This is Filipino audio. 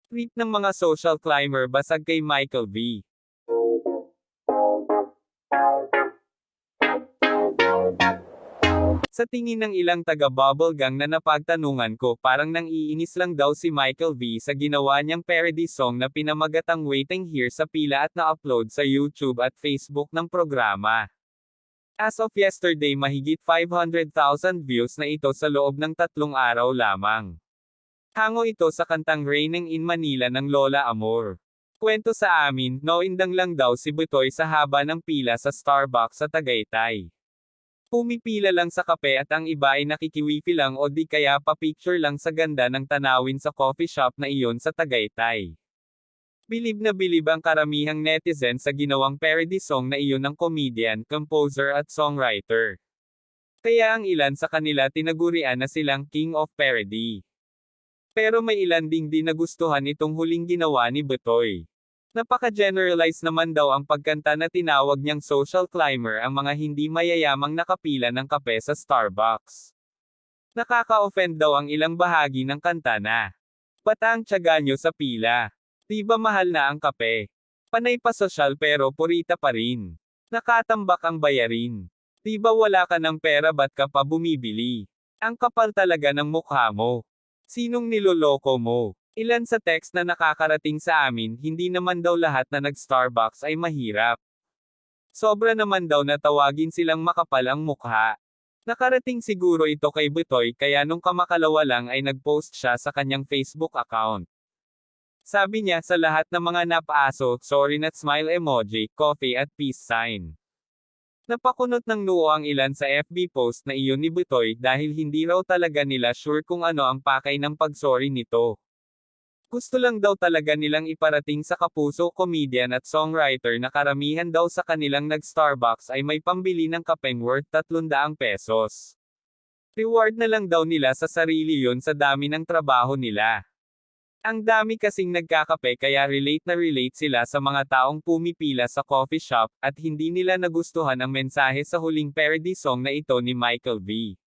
Tweet ng mga social climber basag kay Michael V. Sa tingin ng ilang taga-bubblegang na napagtanungan ko, parang nang-iinis lang daw si Michael V sa ginawa niyang parody song na pinamagatang Waiting Here sa pila at na-upload sa YouTube at Facebook ng programa. As of yesterday, mahigit 500,000 views na ito sa loob ng 3 araw lamang. Hango ito sa kantang Raining in Manila ng Lola Amor. Kwento sa amin, noindang lang daw si Butoy sa haba ng pila sa Starbucks sa Tagaytay. Pumipila lang sa kape at ang iba ay nakikiwifi lang o di kaya pa-picture lang sa ganda ng tanawin sa coffee shop na iyon sa Tagaytay. Bilib na bilib ang karamihang netizen sa ginawang parody song na iyon ng comedian, composer at songwriter. Kaya ang ilan sa kanila tinagurian na silang King of Parody. Pero may ilan ding di nagustuhan itong huling ginawa ni Butoy. Napaka-generalize naman daw ang pagkanta na tinawag niyang social climber ang mga hindi mayayamang nakapila ng kape sa Starbucks. Nakaka-offend daw ang ilang bahagi ng kanta na, "Ba't ang tiyaga nyo sa pila? Di ba mahal na ang kape? Panay pa sosyal pero purita pa rin. Nakatambak ang bayarin. Di ba wala ka ng pera ba't ka pa bumibili? Ang kapal talaga ng mukha mo. Sinong niloloko mo?" Ilan sa text na nakakarating sa amin, hindi naman daw lahat na nag-Starbucks ay mahirap. Sobra naman daw na tawagin silang makapal ang mukha. Nakarating siguro ito kay Butoy kaya nung kamakalawa lang ay nag-post siya sa kanyang Facebook account. Sabi niya sa lahat ng mga napaaso, sorry not smile emoji, coffee at peace sign. Napakunot ng noo ang ilan sa FB post na iyon ni Butoy dahil hindi raw talaga nila sure kung ano ang pakay ng pagsorry nito. Gusto lang daw talaga nilang iparating sa kapuso comedian at songwriter na karamihan daw sa kanilang nag-Starbucks ay may pambili ng kapeng worth 300 pesos. Reward na lang daw nila sa sarili yun sa dami ng trabaho nila. Ang dami kasing nagkakape kaya relate na relate sila sa mga taong pumipila sa coffee shop, at hindi nila nagustuhan ang mensahe sa huling parody song na ito ni Michael V.